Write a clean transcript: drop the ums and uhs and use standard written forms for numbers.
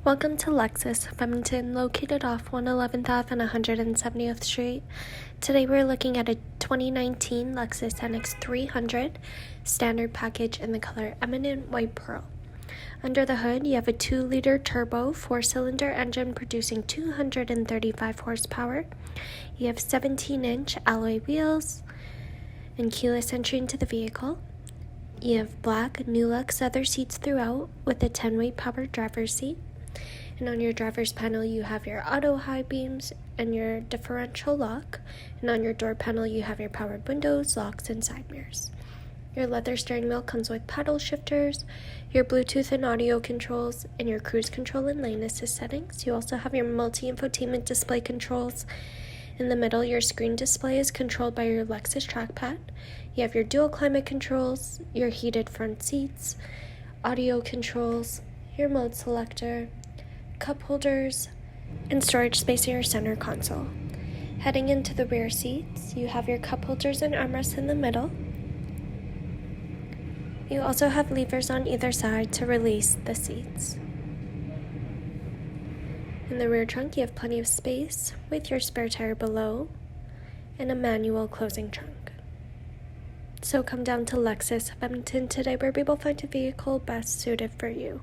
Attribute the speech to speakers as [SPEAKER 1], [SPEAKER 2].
[SPEAKER 1] Welcome to Lexus of Edmonton, located off 111th Ave and 170th Street. Today we're looking at a 2019 Lexus NX 300 standard package in the color Eminent White Pearl. Under the hood, you have a 2-liter turbo 4-cylinder engine producing 235 horsepower. You have 17-inch alloy wheels and keyless entry into the vehicle. You have black Nuluxe leather seats throughout with a 10-way power driver's seat. And on your driver's panel, you have your auto high beams and your differential lock. And on your door panel, you have your powered windows, locks, and side mirrors. Your leather steering wheel comes with paddle shifters, your Bluetooth and audio controls, and your cruise control and lane assist settings. You also have your multi-infotainment display controls. In the middle, your screen display is controlled by your Lexus trackpad. You have your dual climate controls, your heated front seats, audio controls, your mode selector, cup holders, and storage space in your center console. Heading into the rear seats, you have your cup holders and armrests in the middle. You also have levers on either side to release the seats. In the rear trunk, you have plenty of space with your spare tire below and a manual closing trunk. So come down to Lexus of Edmonton today where we will find a vehicle best suited for you.